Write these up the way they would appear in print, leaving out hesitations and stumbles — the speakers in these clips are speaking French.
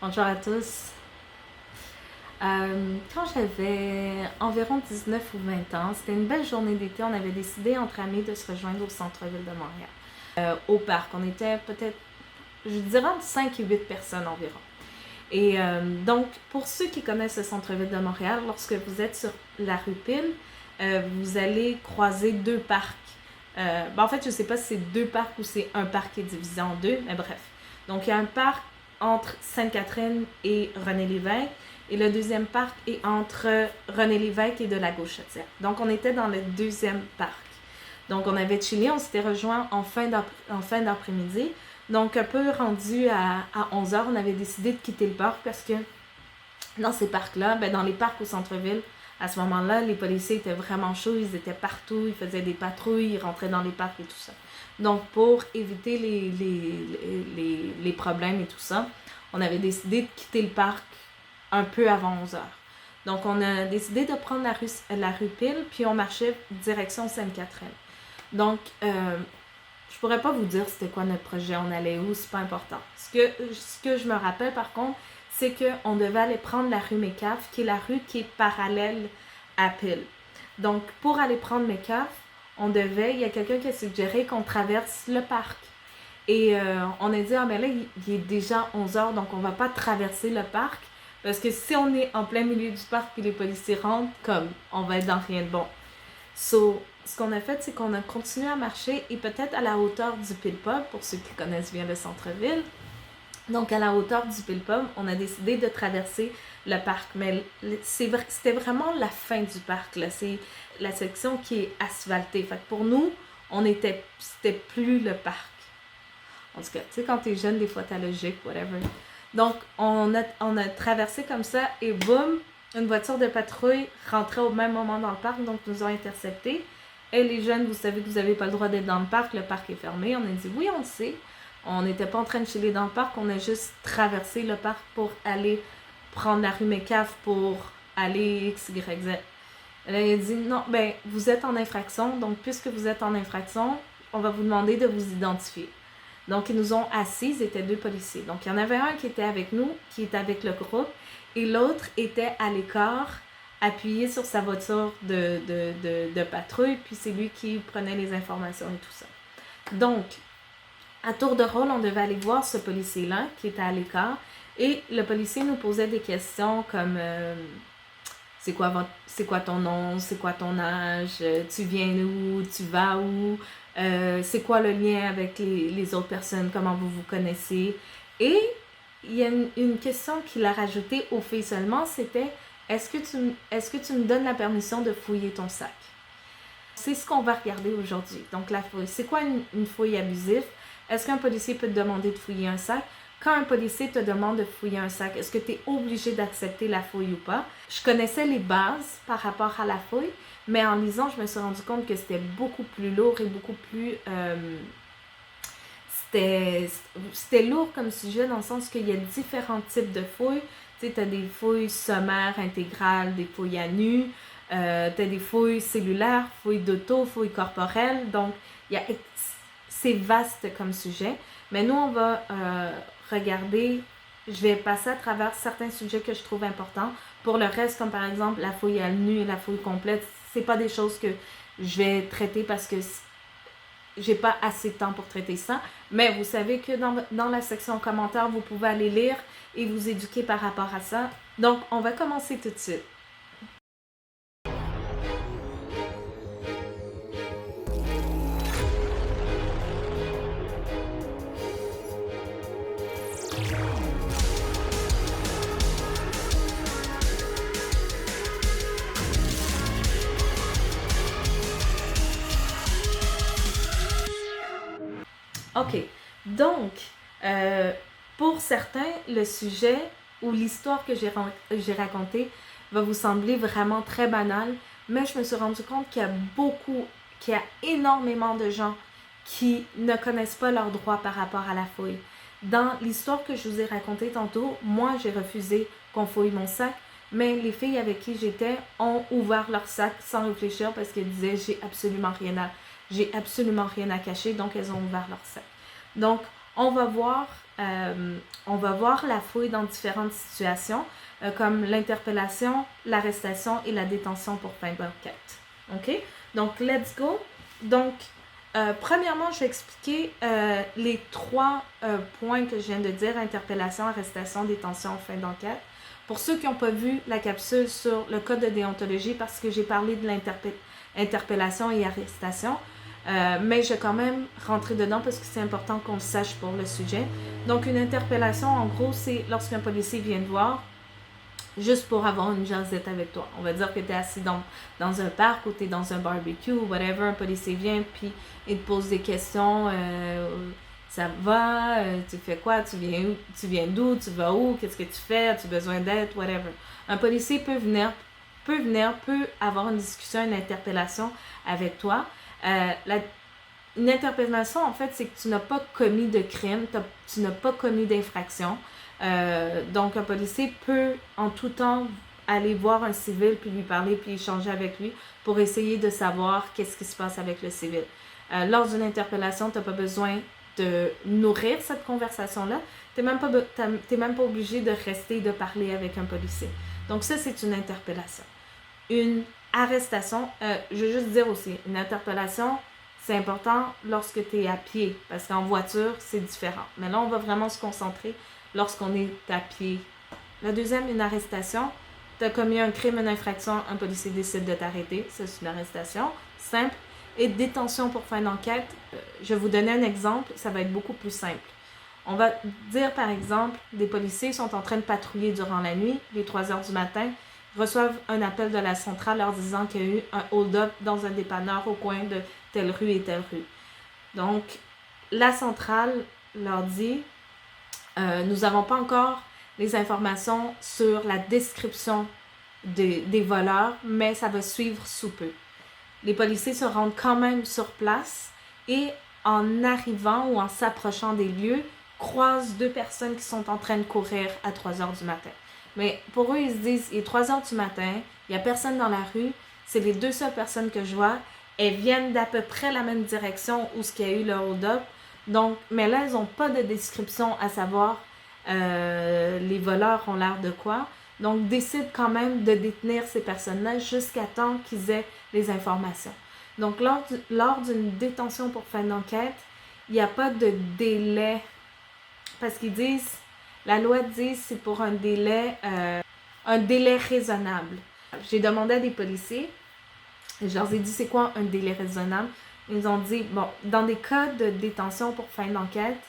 Bonjour à tous. Quand j'avais environ 19 ou 20 ans, c'était une belle journée d'été, on avait décidé entre amis de se rejoindre au centre-ville de Montréal. Au parc, on était peut-être, je dirais, entre 5 et 8 personnes environ. Et donc, pour ceux qui connaissent le centre-ville de Montréal, lorsque vous êtes sur la rue Pile, vous allez croiser deux parcs. En fait, je ne sais pas si c'est deux parcs ou c'est un parc qui est divisé en deux, mais bref. Donc, il y a un parc entre Sainte-Catherine et René-Lévesque, et le deuxième parc est entre René-Lévesque et de la Gauchetière. Donc, on était dans le deuxième parc. Donc, on avait chillé, on s'était rejoint en fin d'après-midi. Donc, un peu rendu à 11h, on avait décidé de quitter le parc parce que dans ces parcs-là, dans les parcs au centre-ville, à ce moment-là, les policiers étaient vraiment chauds, ils étaient partout, ils faisaient des patrouilles, ils rentraient dans les parcs et tout ça. Donc, pour éviter les problèmes et tout ça, on avait décidé de quitter le parc un peu avant 11h. Donc, on a décidé de prendre la rue Pile, puis on marchait direction Sainte-Catherine. Donc, je pourrais pas vous dire c'était quoi notre projet, on allait où, c'est pas important. Ce que je me rappelle par contre, c'est qu'on devait aller prendre la rue Mécaf, qui est la rue qui est parallèle à Pile. Donc, pour aller prendre Mécaf, il y a quelqu'un qui a suggéré qu'on traverse le parc. Et on a dit, ah ben là, il est déjà 11h, donc on va pas traverser le parc, parce que si on est en plein milieu du parc et les policiers rentrent, comme, on va être dans rien de bon. So, ce qu'on a fait, c'est qu'on a continué à marcher et peut-être à la hauteur du Pile Pub, pour ceux qui connaissent bien le centre-ville. Donc, à la hauteur du Pile Pub, on a décidé de traverser le parc. Mais c'était vraiment la fin du parc, là. C'est la section qui est asphaltée. Fait que pour nous, c'était plus le parc. En tout cas, tu sais, quand t'es jeune, des fois, t'as logique, whatever. Donc, on a traversé comme ça et boum, une voiture de patrouille rentrait au même moment dans le parc, donc nous ont interceptés. Et les jeunes, vous savez que vous n'avez pas le droit d'être dans le parc est fermé. On a dit oui, on le sait. On n'était pas en train de chiller dans le parc, on a juste traversé le parc pour aller prendre la rue Mécaf pour aller X, Y, Z. Elle a dit non, vous êtes en infraction, donc puisque vous êtes en infraction, on va vous demander de vous identifier. Donc, ils nous ont assis, ils étaient deux policiers. Donc, il y en avait un qui était avec nous, qui était avec le groupe, et l'autre était à l'écart, appuyé sur sa voiture de patrouille, puis c'est lui qui prenait les informations et tout ça. Donc, à tour de rôle, on devait aller voir ce policier-là, qui était à l'écart, et le policier nous posait des questions comme c'est quoi ton nom, c'est quoi ton âge, tu viens d'où, tu vas où, c'est quoi le lien avec les autres personnes, comment vous vous connaissez. Et il y a une question qu'il a rajoutée aux filles seulement, c'était est-ce que tu me donnes la permission de fouiller ton sac? C'est ce qu'on va regarder aujourd'hui. Donc la fouille, c'est quoi une fouille abusive? Est-ce qu'un policier peut te demander de fouiller un sac? Quand un policier te demande de fouiller un sac, est-ce que tu es obligé d'accepter la fouille ou pas? Je connaissais les bases par rapport à la fouille, mais en lisant, je me suis rendu compte que c'était beaucoup plus lourd et beaucoup plus... c'était lourd comme sujet dans le sens qu'il y a différents types de fouilles. Tu sais, tu as des fouilles sommaires, intégrales, des fouilles à nu, tu as des fouilles cellulaires, fouilles d'auto, fouilles corporelles. Donc, c'est vaste comme sujet. Mais nous, on va regarder, je vais passer à travers certains sujets que je trouve importants. Pour le reste, comme par exemple la fouille à nu et la fouille complète, c'est pas des choses que je vais traiter parce que j'ai pas assez de temps pour traiter ça. Mais vous savez que dans la section commentaires, vous pouvez aller lire et vous éduquer par rapport à ça. Donc, on va commencer tout de suite. OK. Donc, pour certains, le sujet ou l'histoire que j'ai racontée va vous sembler vraiment très banale, mais je me suis rendu compte qu'il y a énormément de gens qui ne connaissent pas leurs droits par rapport à la fouille. Dans l'histoire que je vous ai racontée tantôt, moi, j'ai refusé qu'on fouille mon sac, mais les filles avec qui j'étais ont ouvert leur sac sans réfléchir parce qu'elles disaient j'ai absolument rien à cacher, donc elles ont ouvert leur sac. Donc, on va voir la fouille dans différentes situations, comme l'interpellation, l'arrestation et la détention pour fin d'enquête. OK? Donc, let's go. Donc, premièrement, je vais expliquer les 3 points que je viens de dire, interpellation, arrestation, détention, fin d'enquête. Pour ceux qui n'ont pas vu la capsule sur le code de déontologie, parce que j'ai parlé de l'interpellation et arrestation, mais je vais quand même rentrer dedans parce que c'est important qu'on le sache pour le sujet. Donc, une interpellation, en gros, c'est lorsqu'un policier vient te voir, juste pour avoir une jasette avec toi. On va dire que tu es assis dans un parc ou tu es dans un barbecue ou whatever, un policier vient puis il te pose des questions, ça va, tu fais quoi, tu viens d'où, tu vas où, qu'est-ce que tu fais, as-tu besoin d'aide, whatever. Un policier peut avoir une discussion, une interpellation avec toi. Une interpellation, en fait, c'est que tu n'as pas commis de crime, tu n'as pas commis d'infraction. Donc, un policier peut en tout temps aller voir un civil, puis lui parler, puis échanger avec lui pour essayer de savoir qu'est-ce qui se passe avec le civil. Lors d'une interpellation, tu n'as pas besoin de nourrir cette conversation-là. Tu n'es même pas obligé de rester de parler avec un policier. Donc, ça, c'est une interpellation. Une arrestation, je veux juste dire aussi, une interpellation, c'est important lorsque tu es à pied, parce qu'en voiture, c'est différent. Mais là, on va vraiment se concentrer lorsqu'on est à pied. La deuxième, une arrestation. Tu as commis un crime, une infraction, un policier décide de t'arrêter. Ça, c'est une arrestation simple. Et détention pour fin d'enquête, je vais vous donner un exemple, ça va être beaucoup plus simple. On va dire, par exemple, des policiers sont en train de patrouiller durant la nuit, les 3 heures du matin, reçoivent un appel de la centrale leur disant qu'il y a eu un hold-up dans un dépanneur au coin de telle rue et telle rue. Donc, la centrale leur dit nous n'avons pas encore les informations sur la description des voleurs, mais ça va suivre sous peu. Les policiers se rendent quand même sur place et en arrivant ou en s'approchant des lieux, croisent 2 personnes qui sont en train de courir à 3 heures du matin. Mais pour eux, ils se disent, il est 3 heures du matin, il n'y a personne dans la rue, c'est les 2 seules personnes que je vois, elles viennent d'à peu près la même direction où il y a eu le hold-up. Donc, mais là, elles n'ont pas de description à savoir les voleurs ont l'air de quoi. Donc, décident quand même de détenir ces personnes-là jusqu'à temps qu'ils aient les informations. Donc, lors d'une détention pour fin d'enquête, il n'y a pas de délai. Parce qu'ils disent, la loi dit c'est pour un délai raisonnable. J'ai demandé à des policiers, je leur ai dit c'est quoi un délai raisonnable. Ils ont dit, bon, dans des cas de détention pour fin d'enquête,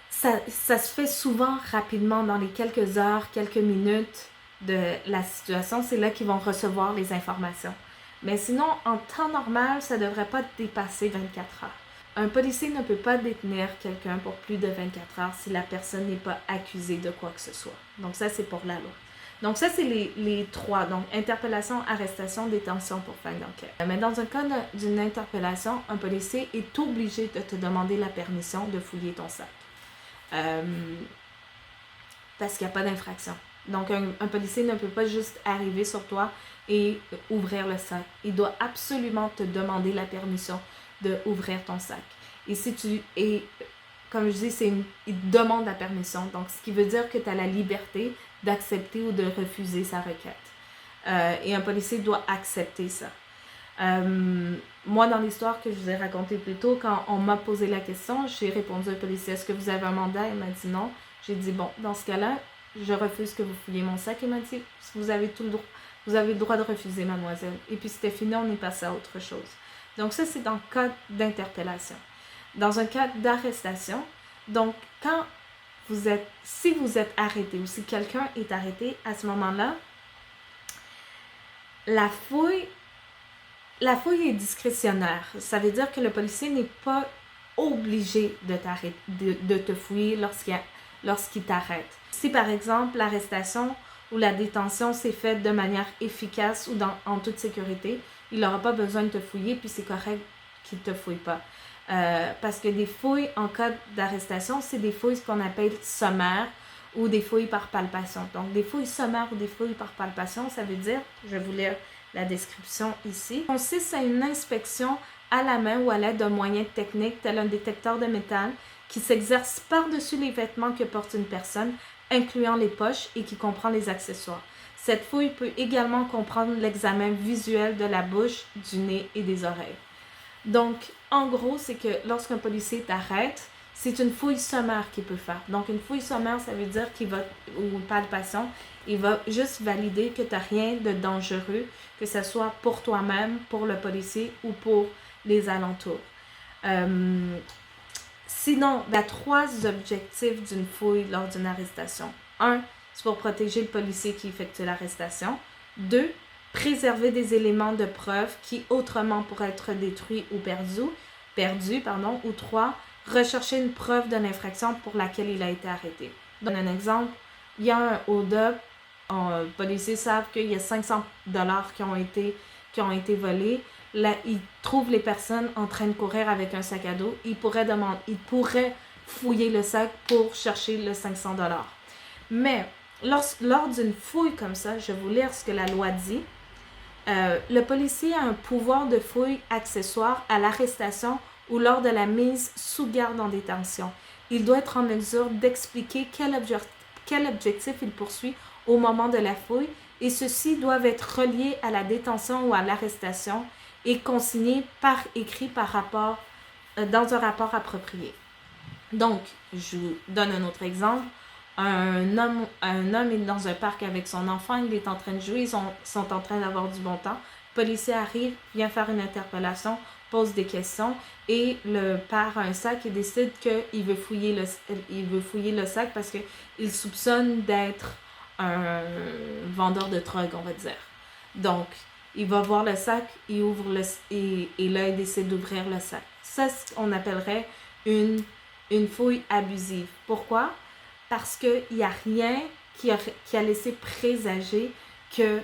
ça se fait souvent rapidement, dans les quelques heures, quelques minutes de la situation. C'est là qu'ils vont recevoir les informations. Mais sinon, en temps normal, ça ne devrait pas dépasser 24 heures. Un policier ne peut pas détenir quelqu'un pour plus de 24 heures si la personne n'est pas accusée de quoi que ce soit. Donc ça, c'est pour la loi. Donc ça, c'est les 3. Donc, interpellation, arrestation, détention pour fin d'enquête. Mais dans un cas d'une interpellation, un policier est obligé de te demander la permission de fouiller ton sac. Parce qu'il n'y a pas d'infraction. Donc, un policier ne peut pas juste arriver sur toi et ouvrir le sac. Il doit absolument te demander la permission d'ouvrir ton sac. Et comme je dis, il demande la permission. Donc, ce qui veut dire que tu as la liberté d'accepter ou de refuser sa requête. Et un policier doit accepter ça. Moi, dans l'histoire que je vous ai racontée plus tôt, quand on m'a posé la question, j'ai répondu au policier, est-ce que vous avez un mandat? Il m'a dit non. J'ai dit, bon, dans ce cas-là, je refuse que vous fouilliez mon sac. Il m'a dit, vous avez le droit de refuser, mademoiselle. Et puis, c'était fini, on est passé à autre chose. Donc, ça, c'est dans le cas d'interpellation. Dans un cas d'arrestation, donc, si vous êtes arrêté ou si quelqu'un est arrêté, à ce moment-là, la fouille est discrétionnaire. Ça veut dire que le policier n'est pas obligé de te fouiller lorsqu'il t'arrête. Si, par exemple, l'arrestation ou la détention s'est faite de manière efficace ou en toute sécurité, il n'aura pas besoin de te fouiller, puis c'est correct qu'il ne te fouille pas. Parce que des fouilles en cas d'arrestation, c'est des fouilles ce qu'on appelle sommaires ou des fouilles par palpation. Donc, des fouilles sommaires ou des fouilles par palpation, ça veut dire, je vais vous lire la description ici, consiste à une inspection à la main ou à l'aide d'un moyen technique tel un détecteur de métal qui s'exerce par-dessus les vêtements que porte une personne, incluant les poches et qui comprend les accessoires. Cette fouille peut également comprendre l'examen visuel de la bouche, du nez et des oreilles. Donc, en gros, c'est que lorsqu'un policier t'arrête, c'est une fouille sommaire qu'il peut faire. Donc, une fouille sommaire, ça veut dire qu'il va, ou une palpation, il va juste valider que tu n'as rien de dangereux, que ce soit pour toi-même, pour le policier ou pour les alentours. Sinon, il y a 3 objectifs d'une fouille lors d'une arrestation. 1, c'est pour protéger le policier qui effectue l'arrestation. 2, préserver des éléments de preuve qui autrement pourraient être détruits ou perdus. Ou 3, rechercher une preuve d'une infraction pour laquelle il a été arrêté. Je donne un exemple. Il y a un hold-up. Les policiers savent qu'il y a 500$ qui ont été volés. Là, ils trouvent les personnes en train de courir avec un sac à dos. Ils pourraient fouiller le sac pour chercher le 500$. Mais lors d'une fouille comme ça, je vais vous lire ce que la loi dit. Le policier a un pouvoir de fouille accessoire à l'arrestation ou lors de la mise sous garde en détention. Il doit être en mesure d'expliquer quel objectif il poursuit au moment de la fouille et ceux-ci doivent être reliés à la détention ou à l'arrestation et consignés par écrit dans un rapport approprié. Donc, je vous donne un autre exemple. Un homme est dans un parc avec son enfant, il est en train de jouer, ils sont en train d'avoir du bon temps. Le policier arrive, vient faire une interpellation, pose des questions et le père a un sac et décide qu'il veut fouiller le sac parce qu'il soupçonne d'être un vendeur de drogue, on va dire. Donc, il va voir le sac, il ouvre et là, il décide d'ouvrir le sac. Ça, c'est ce qu'on appellerait une fouille abusive. Pourquoi? Parce qu'il n'y a rien qui a laissé présager que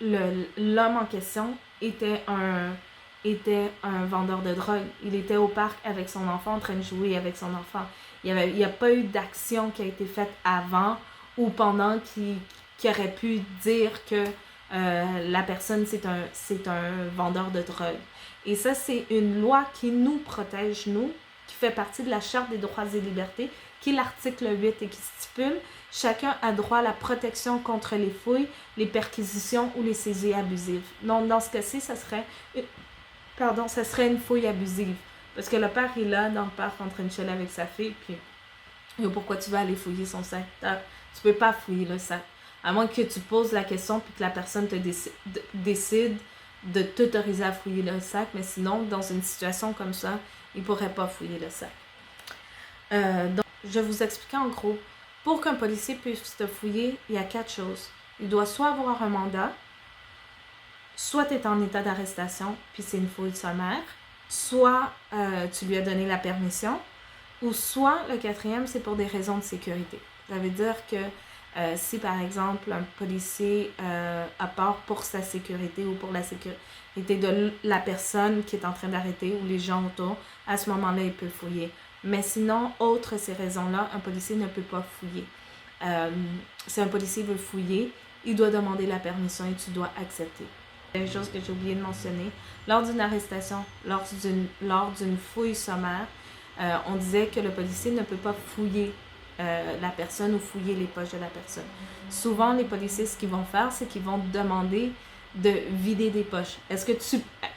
l'homme en question était un vendeur de drogue. Il était au parc avec son enfant, en train de jouer avec son enfant. Il n'y a pas eu d'action qui a été faite avant ou pendant qui aurait pu dire que la personne, c'est un vendeur de drogue. Et ça, c'est une loi qui nous protège, nous, qui fait partie de la Charte des droits et libertés, qui est l'article 8 et qui stipule « Chacun a droit à la protection contre les fouilles, les perquisitions ou les saisies abusives. » Donc, dans ce cas-ci, ça serait une fouille abusive. Parce que le père est là, dans le parc, en train de chiller avec sa fille, puis pourquoi tu vas aller fouiller son sac? Tu peux pas fouiller le sac. À moins que tu poses la question puis que la personne décide de t'autoriser à fouiller le sac, mais sinon, dans une situation comme ça, il pourrait pas fouiller le sac. Donc, je vais vous expliquer en gros. Pour qu'un policier puisse te fouiller, il y a 4 choses. Il doit soit avoir un mandat, soit tu es en état d'arrestation, puis c'est une fouille sommaire, soit tu lui as donné la permission, ou soit, le 4e, c'est pour des raisons de sécurité. Ça veut dire que si, par exemple, un policier a peur pour sa sécurité ou pour la sécurité de la personne qui est en train d'arrêter ou les gens autour, à ce moment-là, il peut fouiller. Mais sinon, outre ces raisons-là, un policier ne peut pas fouiller. Si un policier veut fouiller, il doit demander la permission et tu dois accepter. Une chose que j'ai oublié de mentionner, lors d'une arrestation, lors d'une fouille sommaire, on disait que le policier ne peut pas fouiller la personne ou fouiller les poches de la personne. Souvent, les policiers, ce qu'ils vont faire, c'est qu'ils vont te demander de vider des poches.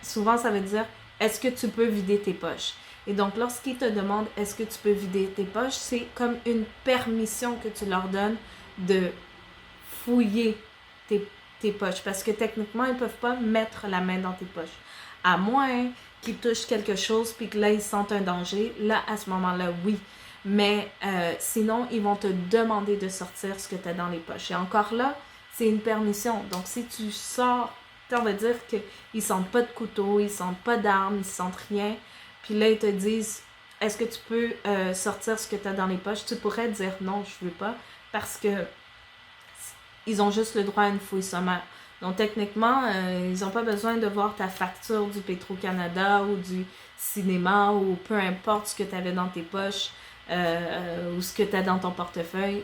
Souvent, ça veut dire, est-ce que tu peux vider tes poches? Et donc, lorsqu'ils te demandent, est-ce que tu peux vider tes poches, c'est comme une permission que tu leur donnes de fouiller tes poches. Parce que techniquement, ils ne peuvent pas mettre la main dans tes poches. À moins qu'ils touchent quelque chose puis que là, ils sentent un danger. Là, à ce moment-là, oui. Mais sinon, ils vont te demander de sortir ce que tu as dans les poches. Et encore là, c'est une permission. Donc, si tu sors, on va dire qu'ils ne sentent pas de couteau, ils ne sentent pas d'armes, ils ne sentent rien. Puis là, ils te disent, est-ce que tu peux sortir ce que tu as dans les poches? Tu pourrais dire non, je ne veux pas, parce que ils ont juste le droit à une fouille sommaire. Donc, techniquement, ils n'ont pas besoin de voir ta facture du Petro-Canada ou du cinéma ou peu importe ce que tu avais dans tes poches ou ce que tu as dans ton portefeuille.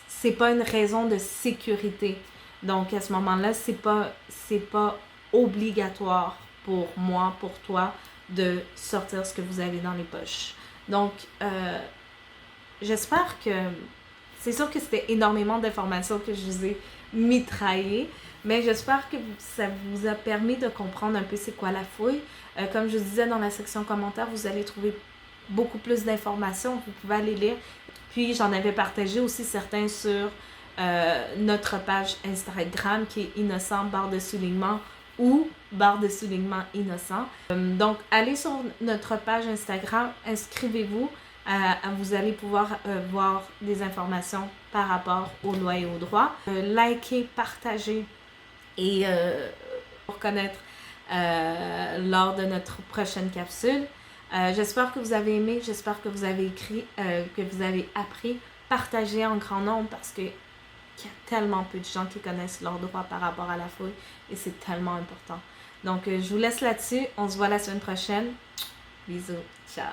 C'est pas une raison de sécurité. Donc, à ce moment-là, c'est pas obligatoire pour moi, pour toi, de sortir ce que vous avez dans les poches. Donc, j'espère que... C'est sûr que c'était énormément d'informations que je vous ai mitraillées, mais j'espère que ça vous a permis de comprendre un peu c'est quoi la fouille. Comme je vous disais dans la section commentaires, vous allez trouver beaucoup plus d'informations, vous pouvez aller lire. Puis j'en avais partagé aussi certains sur notre page Instagram qui est innocent barre de soulignement ou barre de soulignement innocent. Donc allez sur notre page Instagram, inscrivez-vous. Vous allez pouvoir voir des informations par rapport aux lois et aux droits. Likez, partagez et pour connaître lors de notre prochaine capsule. J'espère que vous avez aimé, j'espère que vous avez écrit, que vous avez appris. Partagez en grand nombre parce que il y a tellement peu de gens qui connaissent leurs droits par rapport à la fouille et c'est tellement important. Donc, je vous laisse là-dessus. On se voit la semaine prochaine. Bisous. Ciao.